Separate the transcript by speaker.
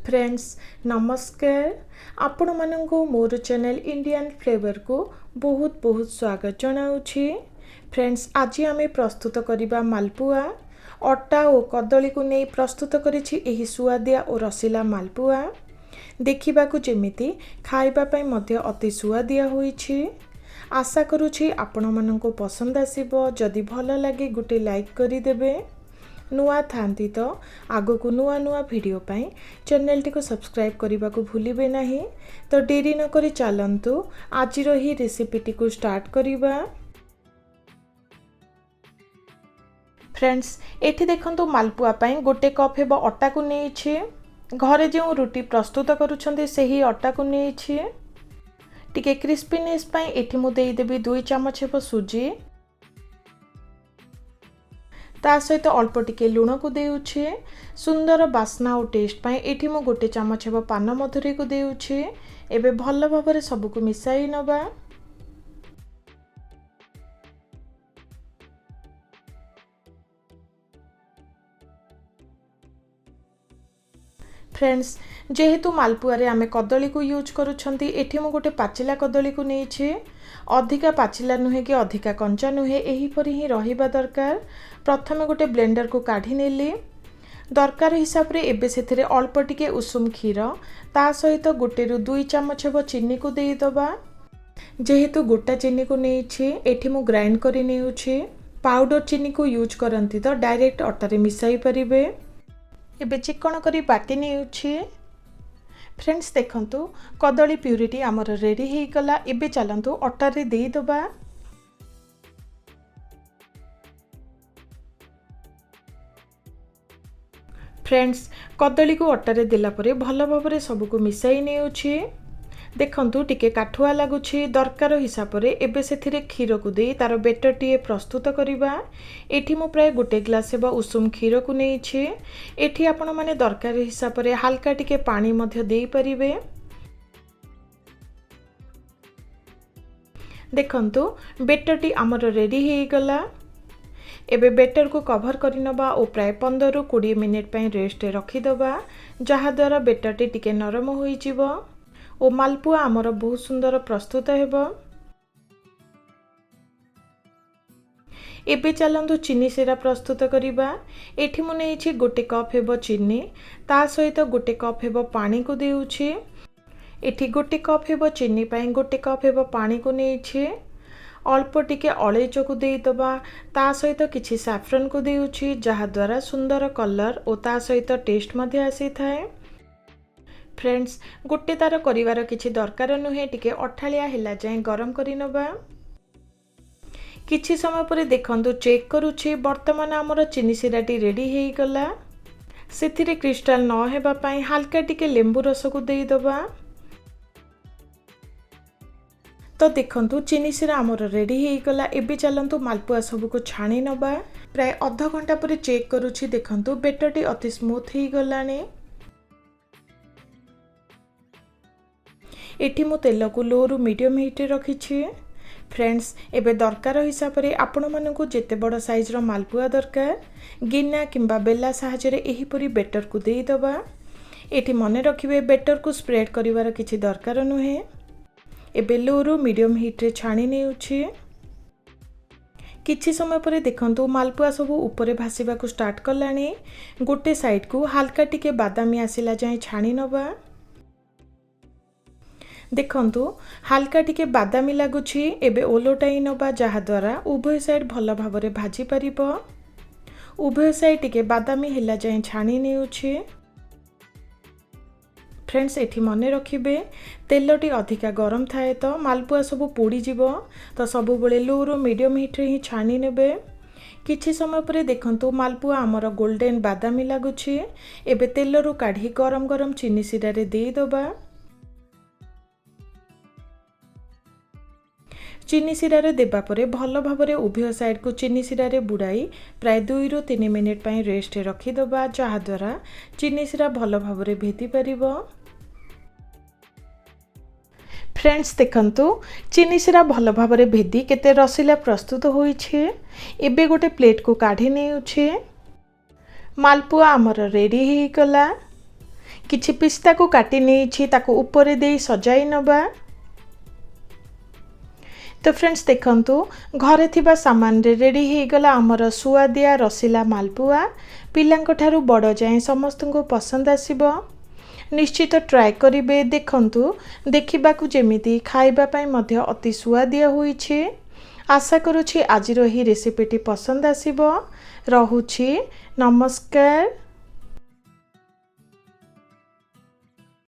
Speaker 1: Friends नमस्कार आपण मानंको मोर channel Indian flavour को बहुत बहुत स्वागत जनाउछि। फ्रेंड्स आज आमे प्रस्तुत करिबा मालपुआ अट्टा और कदली को नहीं प्रस्तुत करिछि एही सुआदिया और रसीला मालपुआ देखिबा को जेमिति खाइबा पई मध्य अति सुआदिया होइछि। आशा करूछि आपण मानंको पसंद आसीबो। जदि भल लागे गुटे लाइक करि देबे। नुआ थांती तो आगो को नुआ नुआ वीडियो पाई चैनल टी को सब्सक्राइब करने को भूलिबे नहीं। तो देरी न करी चलंतु आज ही रेसिपी टी को स्टार्ट करिबा। फ्रेंड्स एठी देखंतु मालपुआ पाई गोटे कप हेबो अट्टा को नेछि। घरे जो रुटी प्रस्तुत करूछंती सेही अट्टा को नेछि। टिके क्रिस्पीनेस पाई एठी मु देई देबी 2 चम्मच हेबो सुजी। ता सहित अल्प टिके लुण को देउछि। सुंदर बास्ना और टेस्ट पाई एठी मु गोटे चम्मच हेबो पान मधुरी को देउछि। एबे भल भाबरे सब को मिसाई नबा। फ्रेंड्स जेहेतु मालपुआ रे आमे कदली को यूज करूछंती एठी मु गोटे पाचिला कदली को नेछि। अधिका पाचिला नुहे कि अधिका कंचा नुहे एही परि ही रहिबा दरकार। प्रथमे गोटे ब्लेंडर को काढी नेली। दरकार हिसाब रे एबे सेथिरे अल्प टिके उषुम क्षीर ता सहित गोटे रु 2 चम्मच हेबो चीनी को देई दबा। जेहेतु गोटा चीनी को नेछि एठी मु ग्राइंड करि नेउछि। पाउडर चीनी को यूज करंती तो डायरेक्ट अट्टा रे मिसाई परिबे। एबे चिकन करी बाटी नेउछि। फ्रेंड्स देखंतु कदली प्यूरिटी आमर रेडी हे गला। एबे चलंतु अट्टा रे देई दबा। फ्रेंड्स कदली को अट्टा रे देला परे भल भाबरे सब को मिसाई नेउछि। देखंतु टिके काठुआ लागुछि। दरकार हिसाब रे एबे सेथिरे क्षीर को देई तार बेटर टिए प्रस्तुत करिबा। एठी मु प्राय गोटे ग्लास हेबा उषुम क्षीर को नेछि। एठी आपण माने दरकार हिसाब रे हल्का टिके पानी मध्य देई परिबे। देखंतु बेटर टी आमर रेडी हे गला। एबे बेटर को कवर करि नबा ओ प्राय 15 रु 20 मिनिट पई रेस्ट रखि दबा। जहा द्वारा बेटर टी टिके नरम होई जिवो ओ मालपुआ आमर बहुत सुंदर प्रस्तुत हेबो। एबे चलंतु चीनी सिरा प्रस्तुत करिबा। एठी मु नेछि गोटे कप हेबो चीनी ता सहित गोटे कप हेबो पानी को देउछि। एठी गोटे कप हेबो चीनी पई गोटे कप हेबो पानी को नेछि। अल्प टिके अळेचो को देई दबा। ता सहित किछि सैफरन को देउछि जहा द्वारा सुंदर कलर ओ ता सहित टेस्ट मध्ये आसी थाए। फ्रेंड्स गोटे तार करिवार किछि दरकार नुहे टिके अठालिया हिला जाय गरम करि नबा। किछि समय परे देखंतु चेक करूछि वर्तमान हमर चीनी सिराटी रेडी हे गला। सेथिरे क्रिस्टल न हेबा पई हल्का टिके लेंबू रस को देई दबा। तो देखंतु चीनी सिरा हमर रेडी हे गला। एबे चलंतु मालपुआ सब को छाणी नबा। प्राय आधा घंटा परे चेक करूछि। देखंतु बेटर टी अति स्मूथ हे गलानी। एठी मु तेल को लो रु मीडियम हीट रखिछि। फ्रेंड्स एबे दरकार हिसाब रे आपण मानकु जेते बड़ साइज रो मालपुआ दरकार गिना किंबा बेला सहायरे एही परी बेटर को देई दबा। एठी मने रखिबे बेटर को स्प्रेड करिवार किछि दरकार नुहे। एबे लो रु मीडियम हीट रे छाणी नेउछि। किछि समय परे देखंतु मालपुआ सब ऊपर भासीबा को स्टार्ट करलानी। गोटे साइड को हल्का टिके बादामी आसिला जाय छाणी नबा। देखंतु हल्का टिके बादामी लागुछि। एबे ओलोटाई नबा जहा द्वारा उभय साइड भल भाबरे भाजी परिबो। उभय साइड टिके बादामी हिला जाय छाणी नेउछि। फ्रेंड्स एठी मने रखिबे तेलटी अधिका गरम थाए तो मालपुआ सब पोड़ी जिवो। तो सब बेले लो रो मीडियम हीट रे ही छाणी नेबे। किछि समय परे देखंतु मालपुआ आमर गोल्डन बादामी लागुछि। एबे तेल रो काढी गरम गरम चीनी सिरा रे देई दबा। चीनी सिरा रे देबा परे भल भाबरे उभय साइड को चीनी सिरा रे बुड़ाई प्राय 2 रु 3 मिनिट पई रेस्ट रखि दबा। जहा द्वारा चीनी सिरा भल भाबरे भेदी परिबो। फ्रेंड्स देखंतु चीनी सिरा भल भाबरे भेदी केते रसीला प्रस्तुत होइछे। एबे गोटे प्लेट को काढी नेउछे। मालपुआ आमर रेडी हे गला। किछि पिस्ता को काटी नेछि ताको ऊपर दे सजाई नबा। तो फ्रेंड्स देखंतु घरे थिबा सामान रे रेडी हे गला हमर सुआदिया रसीला मालपुआ। पिलांक ठारू बड़ जाए समस्त को पसंद आसीबो। निश्चित ट्राए करिवे। देखंतु देखिबाकू जेमिति खाइबा पई मध्य अति सुआदिया होईछे। आशा करूछि आजिर ही रेसिपीटी पसंद आसीबो। रहुछि नमस्कार।